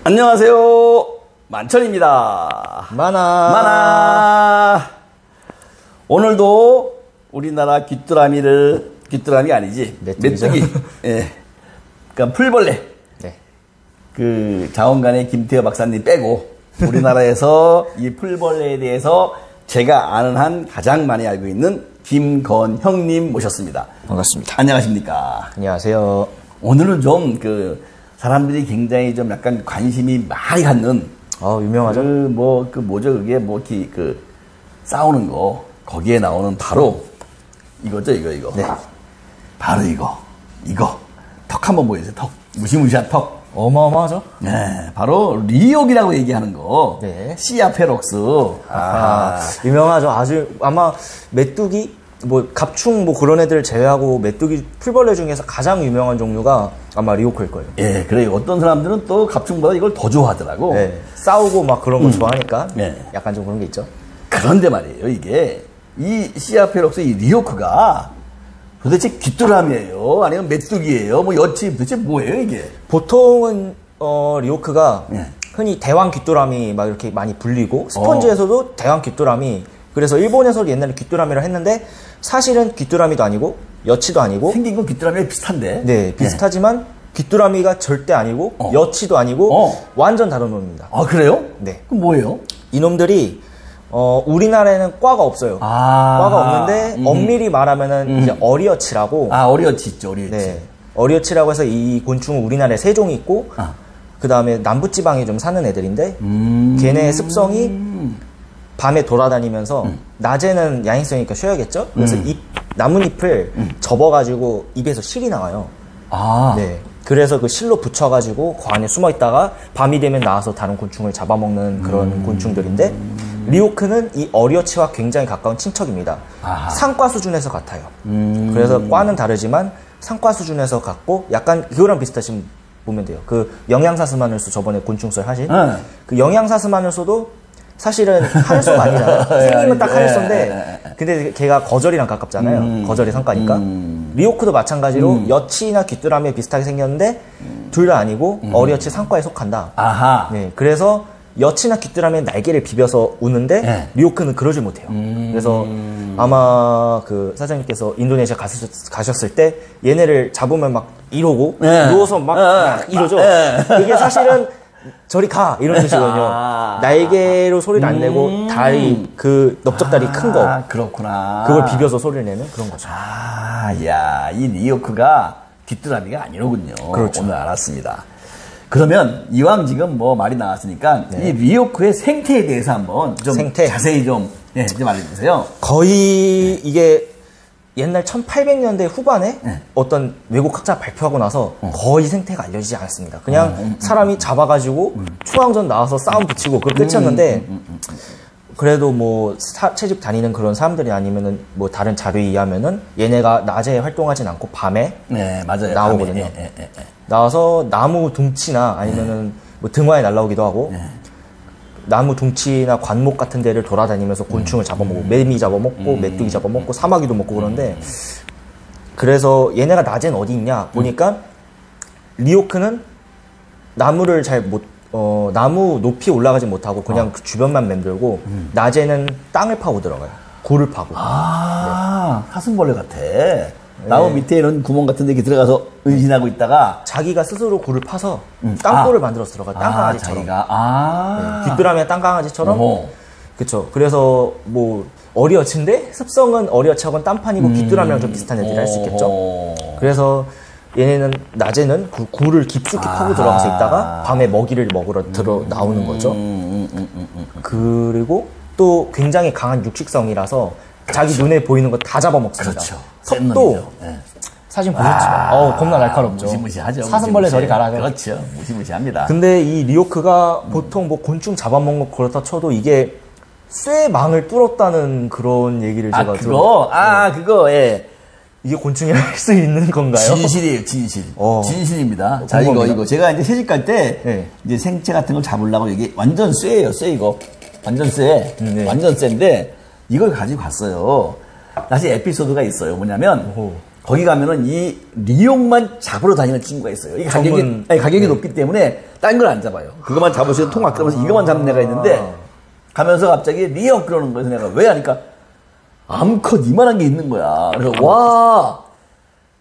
안녕하세요. 만천입니다. 만화. 오늘도 우리나라 귀뚜라미 아니지. 메뚜기. 예. 그러니까 풀벌레. 네. 그 자원관의 김태호 박사님 빼고 우리나라에서 이 풀벌레에 대해서 제가 아는 한 가장 많이 알고 있는 김건형님 모셨습니다. 반갑습니다. 안녕하십니까. 안녕하세요. 오늘은 좀 사람들이 굉장히 좀 약간 관심이 많이 갖는 유명하죠? 싸우는 거 거기에 나오는 바로 이거죠, 이거. 네. 바로 이거 턱 한번 보여주세요. 턱 무시무시한 턱. 어마어마하죠? 네, 바로 리옥이라고 얘기하는 거. 네. 시아페록스. 유명하죠. 아주 아마 메뚜기, 갑충 그런 애들 제외하고 메뚜기 풀벌레 중에서 가장 유명한 종류가 아마 리오크일 거예요. 예, 그래요. 어떤 사람들은 또 갑충보다 이걸 더 좋아하더라고. 네. 싸우고 그런 거 좋아하니까. 네. 약간 좀 그런 게 있죠. 그런데 말이에요, 이게 이 시아페록스 이 리오크가 도대체 귀뚜라미예요? 아니면 메뚜기예요? 여치 도대체 뭐예요, 이게? 보통은 리오크가 네. 흔히 대왕 귀뚜라미 이렇게 많이 불리고 스펀지에서도 대왕 귀뚜라미. 그래서 일본에서 옛날에 귀뚜라미를 했는데 사실은 귀뚜라미도 아니고 여치도 아니고 생긴 건 귀뚜라미랑 비슷한데. 네, 비슷하지만 귀뚜라미가 절대 아니고 여치도 아니고 완전 다른 놈입니다. 아, 그래요? 네. 그럼 뭐예요? 이놈들이 우리나라에는 과가 없어요. 과가 없는데 엄밀히 말하면은 이제 어리여치라고. 어리여치 있죠, 어리여치. 네. 어리여치라고 해서 이 곤충은 우리나라에 세 종이 있고 그 다음에 남부지방에 좀 사는 애들인데 걔네의 습성이 밤에 돌아다니면서 낮에는 야행성이니까 쉬어야겠죠? 그래서 나뭇잎을 접어가지고 입에서 실이 나와요. 네. 그래서 그 실로 붙여가지고 그 안에 숨어 있다가 밤이 되면 나와서 다른 곤충을 잡아먹는 그런 곤충들인데 리오크는 이 어리여치와 굉장히 가까운 친척입니다. 상과 수준에서 같아요. 그래서 과는 다르지만 상과 수준에서 같고 약간 그거랑 비슷하신 보면 돼요. 그 영양사스마늘소 저번에 곤충설 하신 그 영양사스마늘소도 사실은 하늘소가 아니잖아요. 생김은 딱 하늘소인데 근데 걔가 거절이랑 가깝잖아요. 거절이 상과니까. 리오크도 마찬가지로 여치나 귀뚜라미에 비슷하게 생겼는데 둘 다 아니고 어리여치 상과에 속한다. 네, 그래서 여치나 귀뚜라미는 날개를 비벼서 우는데 리오크는 그러질 못해요. 그래서 아마 그 사장님께서 인도네시아 가셨을 때 얘네를 잡으면 이러고 누워서 이러죠. 그게 사실은 저리 가 이런 뜻이거든요. 날개로 소리를 안 내고 다리 그 넓적다리 큰 거. 그렇구나. 그걸 비벼서 소리를 내는 그런 거죠. 이 리오크가 귀뚜라미가 아니로군요. 그렇죠. 오늘 알았습니다. 그러면 이왕 지금 말이 나왔으니까 이 리오크의 생태에 대해서 한번 좀 자세히 좀 알려주세요. 거의 이게 옛날 1800년대 후반에 어떤 외국 학자가 발표하고 나서 거의 생태가 알려지지 않았습니다. 그냥 사람이 잡아가지고 초강전 나와서 싸움 붙이고 그걸 끝이었는데 그래도 채집 다니는 그런 사람들이 아니면은 다른 자료에 의하면은 얘네가 낮에 활동하진 않고 밤에 맞아요. 나오거든요. 나와서 나무 둥치나 아니면은 등화에 날라오기도 하고 나무 둥치나 관목 같은 데를 돌아다니면서 곤충을 잡아먹고 매미 잡아먹고 메뚜기 잡아먹고 사마귀도 먹고 그러는데 그래서 얘네가 낮엔 어디 있냐 보니까 리오크는 나무를 나무 높이 올라가지 못하고 그냥 그 주변만 맴돌고 낮에는 땅을 파고 들어가요. 굴을 파고. 사슴벌레 같아. 나무 밑에 이런 구멍 같은 데 들어가서 은신하고 있다가 자기가 스스로 굴을 파서 땅굴을 만들어서 들어가. 땅강아지처럼. 귀뚜라미나 땅강아지처럼. 그쵸. 그래서 어리여치인데 습성은 어리여치하고는 딴판이고 귀뚜라미랑 좀 비슷한 애들이 할 수 있겠죠. 그래서 얘네는 낮에는 굴을 깊숙이 파고 들어가서 있다가 밤에 먹이를 먹으러 나오는 거죠. 그리고 또 굉장히 강한 육식성이라서 자기 눈에 보이는 거 다 잡아먹습니다. 그렇죠. 턱도 사진 보셨지만 겁나 날카롭죠. 무시무시하죠. 사슴벌레 저리 가라. 그렇죠. 무시무시합니다. 근데 이 리오크가 보통 곤충 잡아먹는 거 그렇다 쳐도 이게 쇠망을 뚫었다는 그런 얘기를 제가 그거 이게 곤충이 할 수 있는 건가요? 진실이에요, 진실. 진실입니다. 자, 이거 제가 이제 채집 갈 때 이제 생채 같은 걸 잡으려고 이게 완전 쇠예요, 쇠 이거. 완전 쇠. 완전 쇠인데 이걸 가지고 갔어요. 다시 에피소드가 있어요. 뭐냐면 거기 가면은 이 리옥만 잡으러 다니는 친구가 있어요. 이 가격이, 가격이 높기 때문에 딴 걸 안 잡아요. 그것만 잡으시면 통 아끼면서 이것만 잡는 애가 있는데 가면서 갑자기 리옥 그러는 거예요. 내가 왜 하니까 암컷 이만한 게 있는 거야. 그래서 와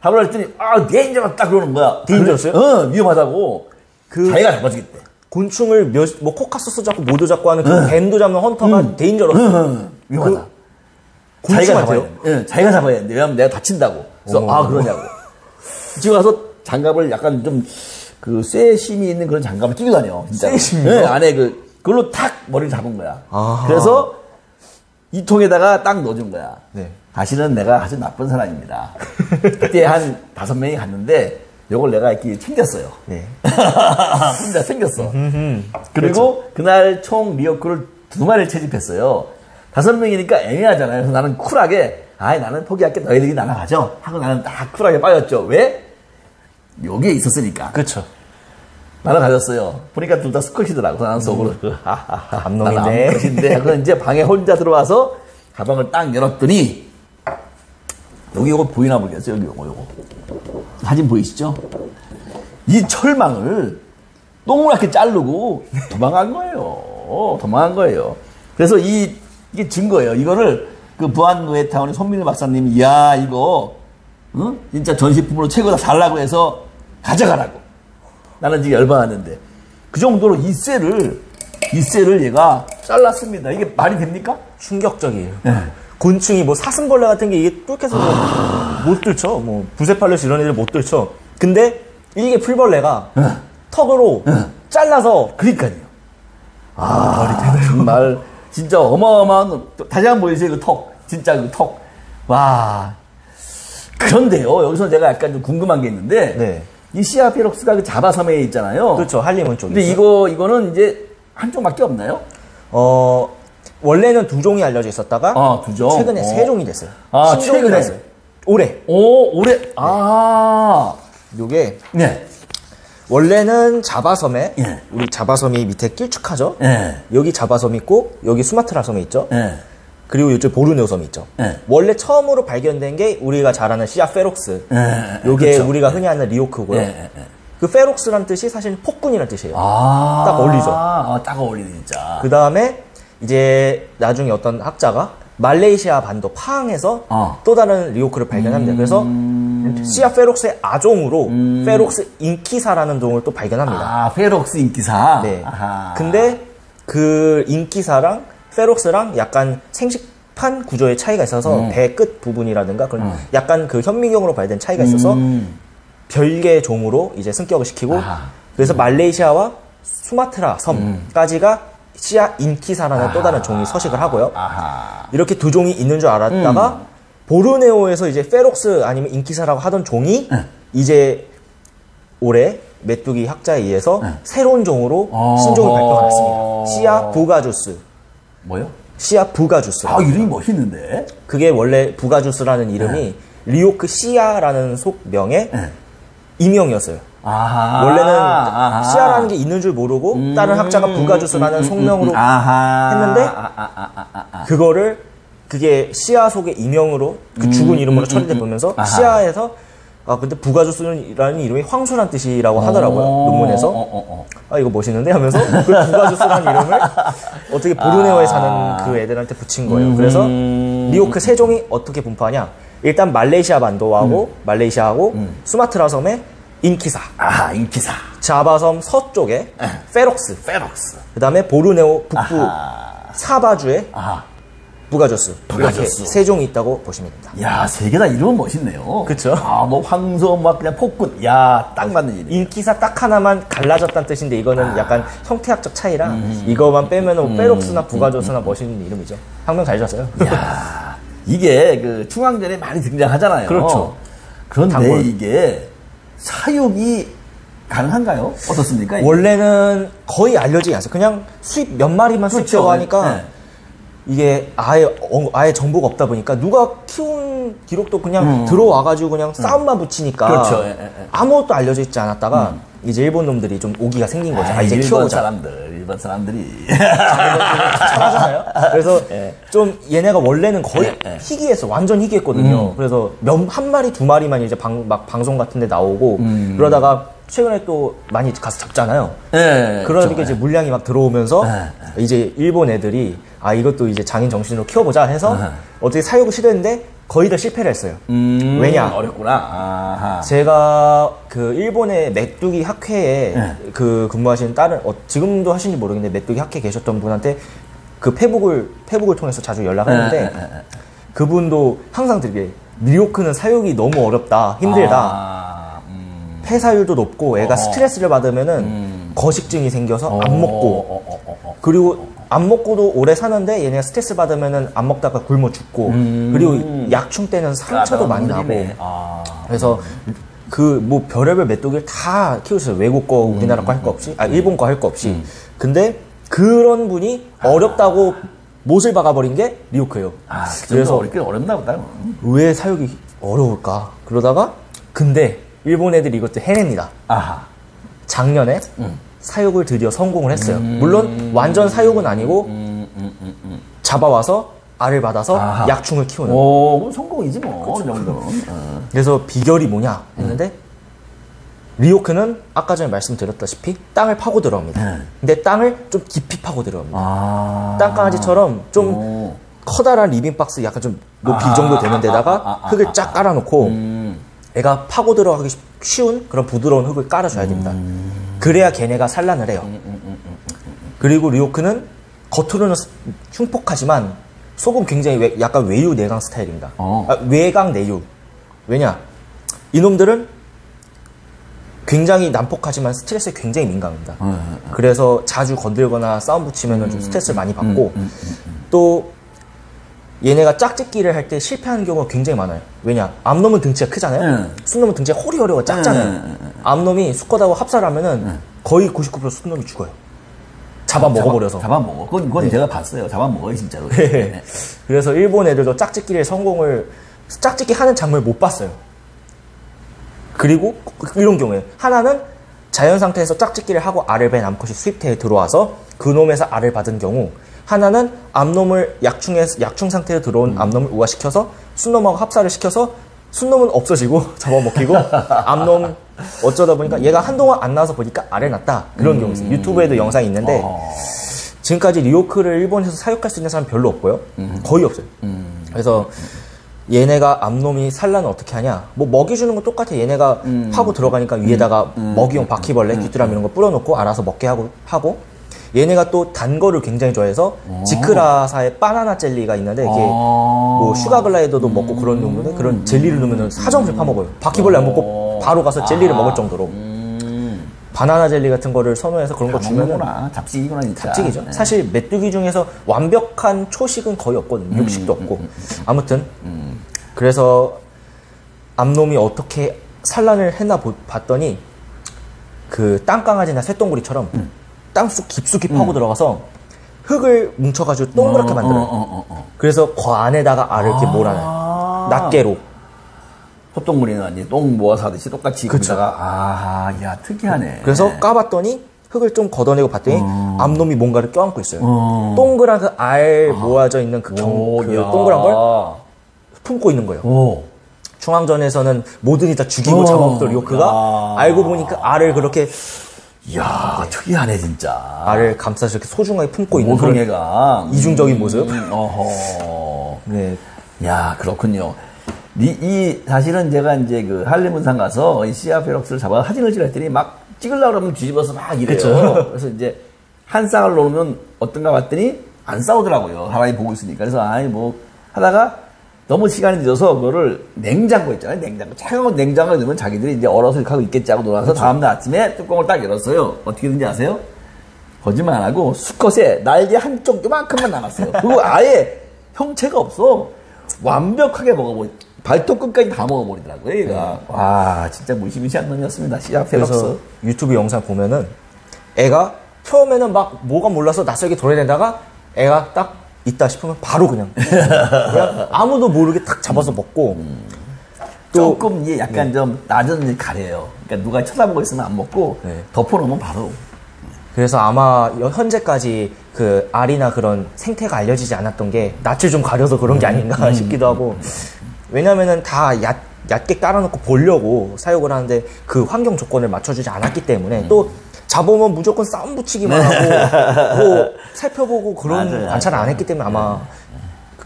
잡으러 했더니 데인저가 딱 그러는 거야. 데인저였어요? 위험하다고. 자기가 잡아주겠대. 곤충을 코카소스 잡고 모두 잡고 하는 그 뱀도 잡는 헌터가 데인저러스. 위험하다. 자기가 잡아야 돼. 자기가 잡아야 되는데 왜냐면 내가 다친다고. 그래서 그러냐고. 집에 가서 장갑을 약간 좀 그 쇠심이 있는 그런 장갑을 끼고 다녀. 진짜. 쇠심이요? 네, 안에 그걸로 탁 머리를 잡은 거야. 그래서 이 통에다가 딱 넣어준 거야. 네. 다시는 내가 아주 나쁜 사람입니다. 그때 한 5명이 갔는데 요걸 내가 이렇게 챙겼어요. 네. 혼자 챙겼어. 그리고 그렇죠. 그날 총 리어크를 2마리를 채집했어요. 5명이니까 애매하잖아요. 그래서 나는 쿨하게 나는 포기할게. 너희들이 나랑 가죠. 하고 나는 딱 쿨하게 빠졌죠. 왜? 여기에 있었으니까. 그렇죠. 나는 가졌어요. 보니까 둘 다 스컷이더라고. 나는 속으로 암놈인데. 암컷인데. 그래서 이제 방에 혼자 들어와서 가방을 딱 열었더니 여기 요거 보이나 모르겠어요. 여기 요거 사진 보이시죠? 이 철망을 동그랗게 자르고 도망간 거예요. 그래서 이게 증거예요. 이거를 그 부안노예타운의 손민우 박사님이 이거 진짜 전시품으로 최고다 살라고 해서 가져가라고. 나는 지금 열받았는데 그 정도로 이 쇠를 얘가 잘랐습니다. 이게 말이 됩니까? 충격적이에요. 네. 곤충이 뭐 사슴벌레 같은 게 이게 뚫겨서 못 뚫죠. 뭐 부세팔레스 이런 애들 못 뚫죠. 근데 이게 풀벌레가 턱으로 잘라서. 그러니까요. 말이 되네요. 정말 진짜 어마어마한. 다시 한번 보여주세요. 그 턱. 진짜 그 턱. 와. 그런데요. 여기서 제가 약간 좀 궁금한 게 있는데. 네. 이 시아페록스가 그 자바섬에 있잖아요. 그렇죠. 할리문 쪽에. 근데 이거는 이제 한쪽밖에 없나요? 원래는 2종이 알려져 있었다가 2종. 최근에 3종이 됐어요. 최근에 됐어요. 올해. 올해. 요게 네. 원래는 자바섬에 우리 자바섬이 밑에 길쭉하죠. 여기 자바섬 있고 여기 수마트라 섬이 있죠. 그리고 이쪽 보르네오 섬이 있죠. 원래 처음으로 발견된 게 우리가 잘 아는 시아페록스. 요게 그렇죠. 우리가 흔히 아는 리오크고요. 그 페록스란 뜻이 사실 폭군이란 뜻이에요. 딱 어울리죠. 딱 어울리네 진짜. 그 다음에 이제 나중에 어떤 학자가 말레이시아 반도 파항에서 또 다른 리오크를 발견합니다. 그래서 시아페록스의 아종으로 페록스 인키사라는 종을 또 발견합니다. 페록스 인키사. 네. 근데 그 인키사랑 페록스랑 약간 생식판 구조의 차이가 있어서 배 끝 부분이라든가 그런 약간 그 현미경으로 봐야 되는 차이가 있어서 별개의 종으로 이제 승격을 시키고 그래서 말레이시아와 수마트라 섬까지가 시아 인키사라는 또 다른 종이 서식을 하고요. 이렇게 2종이 있는 줄 알았다가 보르네오에서 이제 페록스 아니면 인키사라고 하던 종이 이제 올해 메뚜기 학자에 의해서 새로운 종으로 신종이 발표가 났습니다. 시아 부가주스. 뭐요? 시아 부가주스. 이름이 멋있는데? 그게 원래 부가주스라는 이름이 리오크 시아라는 속명의 이명이었어요. 원래는 시아라는 게 있는 줄 모르고 다른 학자가 부가주스라는 속명으로 했는데 그거를 그게 시아 속의 이명으로 그 죽은 이름으로 처리돼 보면서 시아에서 근데 부가주스라는 이름이 황소란 뜻이라고 하더라고요. 논문에서. 이거 멋있는데 하면서 그 부가주스라는 이름을 어떻게 보르네오에 사는 그 애들한테 붙인 거예요. 그래서 리오크 세종이 어떻게 분포하냐? 일단 말레이시아 반도하고 말레이시아하고 수마트라 섬에 인키사. 인키사. 자바섬 서쪽에 페록스. 그 다음에 보르네오 북부 사바주에 부가주스. 이렇게 3종이 있다고 보시면 됩니다. 야, 3개 다 이름은 멋있네요. 그쵸? 뭐 황소, 막 그냥 폭군. 야, 딱 맞는 이름. 인키사 딱 하나만 갈라졌다는 뜻인데 이거는 약간 형태학적 차이라 이거만 빼면은 페록스나 부가주스나 멋있는 이름이죠. 학명 잘 졌어요. 야, 이게 그 중앙전에 많이 등장하잖아요. 그렇죠. 그런데 단골. 이게 사육이 가능한가요? 어떻습니까? 이게? 원래는 거의 알려지지 않았어요. 그냥 수입 몇 마리만 수입되고 하니까 이게 아예 정보가 없다 보니까 누가 키운 기록도 그냥 들어와가지고 그냥 싸움만 붙이니까 그렇죠. 아무것도 알려져 있지 않았다가 이제 일본 놈들이 좀 오기가 생긴 거죠. 이제 키워보자. 사람들. 일반 사람들이. 하잖아요. 그래서 좀 얘네가 원래는 거의 희귀했어. 완전 희귀했거든요. 그래서 한 마리, 두 마리만 이제 막 방송 같은 데 나오고 그러다가 최근에 또 많이 가서 잡잖아요. 그러니까 이제 물량이 막 들어오면서 이제 일본 애들이 이것도 이제 장인 정신으로 키워보자 해서 어떻게 사육을 시도했는데 거의 다 실패를 했어요. 왜냐? 어렵구나. 아하. 제가 그 일본의 메뚜기 학회에 그 근무하시는 다른 지금도 하시는지 모르겠는데 메뚜기 학회에 계셨던 분한테 그 페북을 통해서 자주 연락했는데 그분도 항상 되게 리오크는 사육이 너무 어렵다, 힘들다. 폐사율도 높고 애가 스트레스를 받으면은 거식증이 생겨서 안 먹고 그리고 안 먹고도 오래 사는데 얘네가 스트레스 받으면은 안 먹다가 굶어 죽고 그리고 약충 때는 상처도 많이 나고 그래서 그 뭐 별의별 메뚜기를 다 키우셨어요. 외국 거 우리나라 거 할 거 없이 일본 거 할 거 없이 근데 그런 분이 어렵다고 못을 박아버린 게 리오크예요. 그래서 어렵나 보다. 왜 사육이 어려울까 그러다가 근데 일본 애들이 이것도 해냅니다. 작년에 사육을 드디어 성공을 했어요. 물론 완전 사육은 아니고 잡아와서 알을 받아서 약충을 키우는. 그럼 성공이지 뭐. 그 정도는. 그래서 비결이 뭐냐 했는데 리오크는 아까 전에 말씀드렸다시피 땅을 파고 들어갑니다. 근데 땅을 좀 깊이 파고 들어갑니다. 땅강아지처럼 좀 커다란 리빙박스 약간 좀 높이 이 정도 되는 데다가 흙을 쫙 깔아놓고 애가 파고 들어가기 쉬운 그런 부드러운 흙을 깔아줘야 됩니다. 그래야 걔네가 산란을 해요. 그리고 리오크는 겉으로는 흉폭하지만 속은 굉장히 약간 외유 내강 스타일입니다. 외강 내유. 왜냐? 이놈들은 굉장히 난폭하지만 스트레스에 굉장히 민감합니다. 그래서 자주 건들거나 싸움 붙이면 좀 스트레스를 많이 받고 또 얘네가 짝짓기를 할 때 실패하는 경우가 굉장히 많아요. 왜냐? 암놈은 등치가 크잖아요. 순놈은 등치가 호리호리하고 작잖아요. 암놈이 수컷하고 합사를 하면은 거의 99% 순놈이 죽어요. 잡아먹어버려서. 잡아먹어. 그건 제가 봤어요. 잡아먹어요, 진짜로. 그래서 일본 애들도 짝짓기 하는 장면을 못 봤어요. 그리고 이런 경우에 하나는 자연 상태에서 짝짓기를 하고 알을 벤 암컷이 수입태에 들어와서 그 놈에서 알을 받은 경우 하나는 암놈을 약충 상태로 들어온 암놈을 우화시켜서 순놈하고 합사를 시켜서 순놈은 없어지고 잡아먹히고 암놈 어쩌다 보니까 얘가 한동안 안 나와서 보니까 알을 낳았다. 그런 경우 있어요. 유튜브에도 영상이 있는데 지금까지 리오크를 일본에서 사육할 수 있는 사람 별로 없고요. 거의 없어요. 그래서 얘네가 암놈이 산란을 어떻게 하냐? 뭐 먹이 주는 건 똑같아. 얘네가 파고 들어가니까 위에다가 먹이용 바퀴벌레, 귀뚜라미 이런 거 뿌려놓고 알아서 먹게 하고 얘네가 또 단 거를 굉장히 좋아해서 지크라사의 바나나 젤리가 있는데 이게 뭐 슈가글라이더도 먹고 그런 용도인데 그런 젤리를 넣으면 사정없이 파먹어요. 바퀴벌레 안 먹고 바로 가서 젤리를 먹을 정도로 바나나 젤리 같은 거를 선호해서 그런 거 주면은 잡식이구나 진짜. 잡식이죠. 사실 메뚜기 중에서 완벽한 초식은 거의 없거든요. 육식도 없고. 아무튼 그래서 암놈이 어떻게 산란을 했나 봤더니 그 땅강아지나 쇠똥구리처럼 땅속 깊숙이 파고 들어가서 흙을 뭉쳐가지고 동그랗게 만들어요. 그래서 그 안에다가 알을 이렇게 몰아놔요. 낱개로. 소똥구리는 이제 똥 모아서 하듯이 똑같이 그다가 야 특이하네. 그래서 까봤더니 흙을 좀 걷어내고 봤더니 암놈이 뭔가를 껴안고 있어요. 동그란 그 알 모아져 있는 그 동그란 걸 품고 있는 거예요. 중앙전에서는 뭐든지 다 죽이고 잡아먹던 리오크가 알고 보니까 알을 그렇게 이야 특이하네 진짜. 알을 감싸서 이렇게 소중하게 품고 있는 그런 애가 이중적인 모습. 네. 야 그렇군요. 사실은 제가 이제 그 할렘운상 가서 이 시아페럭스를 잡아 사진을 찍었더니 막 찍으려고 그러면 뒤집어서 막 이래요. 그쵸? 그래서 이제 한 쌍을 놓으면 어떤가 봤더니 안 싸우더라고요. 사람이 보고 있으니까. 그래서 뭐 하다가 너무 시간이 늦어서 그거를 냉장고 있잖아요. 차가운 냉장고에 넣으면 자기들이 이제 얼어서 이렇게 하고 있겠지 하고 놀아서 그쵸? 다음날 아침에 뚜껑을 딱 열었어요. 어떻게 된지 아세요? 거짓말 안 하고 수컷에 날개 한쪽 요만큼만 남았어요. 그리고 아예 형체가 없어. 완벽하게 발톱 끝까지 다 먹어버리더라고요, 얘가. 와, 진짜 무시무시한 놈이었습니다, 시아페럭스. 그래서 유튜브 영상 보면은 애가 처음에는 막 뭐가 몰라서 낯설게 돌아다니다가 애가 딱 있다 싶으면 바로 그냥 아무도 모르게 탁 잡아서 먹고 또 조금 약간 좀 낮은 가려요. 그러니까 누가 쳐다보고 있으면 안 먹고 덮어놓으면 바로. 그래서 아마 현재까지 그 알이나 그런 생태가 알려지지 않았던 게 낯을 좀 가려서 그런 게 아닌가 싶기도 하고 왜냐면은 다 얕게 깔아놓고 보려고 사육을 하는데 그 환경 조건을 맞춰주지 않았기 때문에 또 잡으면 무조건 싸움 붙이기만 하고 뭐 살펴보고 그런 맞아요. 관찰을 안 했기 때문에 아마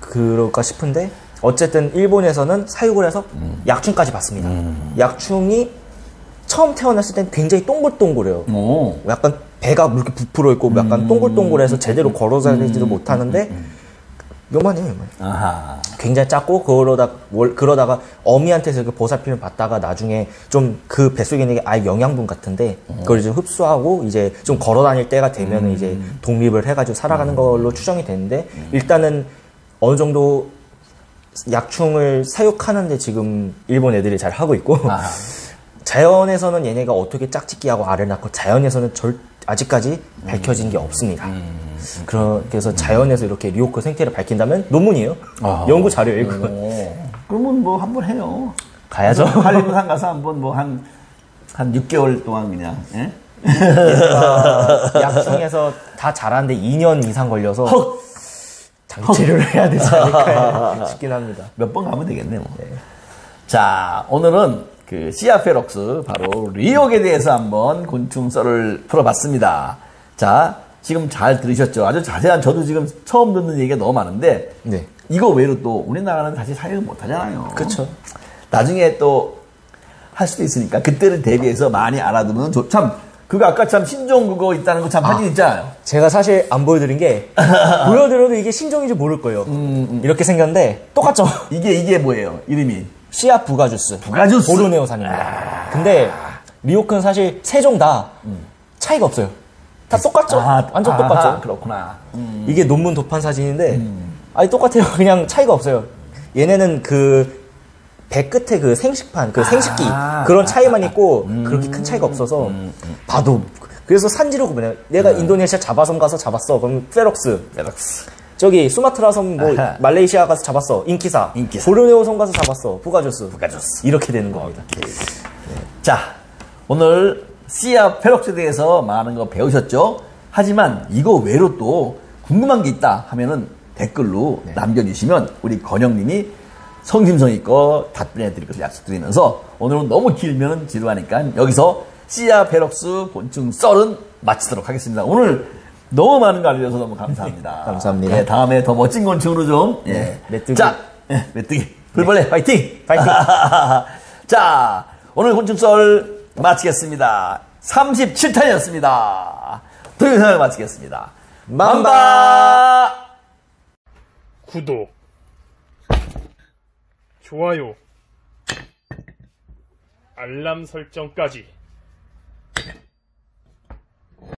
그럴까 싶은데 어쨌든 일본에서는 사육을 해서 약충까지 봤습니다. 약충이 처음 태어났을 땐 굉장히 동글동글해요. 오. 약간 배가 이렇게 부풀어 있고 약간 동글동글해서 제대로 걸어 다니지도 못하는데 요만해요. 아하. 굉장히 작고 그러다가 어미한테서 그 보살핌을 받다가 나중에 좀 그 뱃속에 있는 게 아예 영양분 같은데 그걸 좀 흡수하고 이제 좀 걸어 다닐 때가 되면 이제 독립을 해가지고 살아가는 걸로 추정이 되는데 일단은 어느 정도 약충을 사육하는데 지금 일본 애들이 잘 하고 있고 자연에서는 얘네가 어떻게 짝짓기하고 알을 낳고 자연에서는 아직까지 밝혀진 게 없습니다. 그래서 자연에서 이렇게 리오크 생태를 밝힌다면 논문이에요. 연구 자료예요, 이건. 그러면 뭐 한번 해요. 가야죠. 한림산 가서 한번 뭐 한 6개월 동안 그냥, 예? 약충에서 다 자라는데 2년 이상 걸려서 장치료를 해야 되지 않을까 싶긴 합니다. 몇 번 가면 되겠네, 뭐. 네. 자, 오늘은 그 시아페럭스, 바로 리옥에 대해서 한번 곤충 썰을 풀어봤습니다. 자, 지금 잘 들으셨죠? 아주 자세한, 저도 지금 처음 듣는 얘기가 너무 많은데, 네. 이거 외로 또 우리나라는 다시 사용을 못 하잖아요. 그렇죠. 나중에 또 할 수도 있으니까 그때를 대비해서 많이 알아두면 참 그거 아까 참 신종 그거 있다는 거 참 사진 있잖아요. 제가 사실 안 보여드린 게 보여드려도 이게 신종인지 모를 거예요. 이렇게 생겼는데 똑같죠? 이게 뭐예요? 이름이 씨앗 부가주스. 부가주스. 보르네오산입니다. 근데 리오크는 사실 세 종 다 차이가 없어요. 다 똑같죠? 완전 똑같죠? 그렇구나. 이게 논문 도판 사진인데 아니 똑같아요. 그냥 차이가 없어요. 얘네는 그 배 끝에 그 생식판, 그 생식기 그런 차이만 있고 그렇게 큰 차이가 없어서 봐도 그래서 산지로 구분해요. 내가 인도네시아 자바섬 가서 잡았어. 그럼 페럭스. 저기 수마트라 섬 뭐 말레이시아 가서 잡았어. 인키사. 보르네오 섬 가서 잡았어. 부가조스. 이렇게 되는 겁니다. 네. 자, 오늘 씨앗 페럭스에 대해서 많은 거 배우셨죠? 하지만 이거 외로 또 궁금한 게 있다 하면은 댓글로 남겨주시면 우리 건영님이 성심성의껏 답변해 드릴 것을 약속드리면서 오늘은 너무 길면 지루하니까 여기서 씨앗 페럭스 곤충 썰은 마치도록 하겠습니다. 오늘 너무 많은 거 알려줘서 너무 감사합니다. 감사합니다. 예, 다음에 더 멋진 곤충으로 좀. 예. 메뚜기. 자, 메뚜기. 불벌레 파이팅! 파이팅! 자, 오늘 곤충 썰 마치겠습니다. 37탄이었습니다. 동영상을 마치겠습니다. 만바! 구독, 좋아요, 알람 설정까지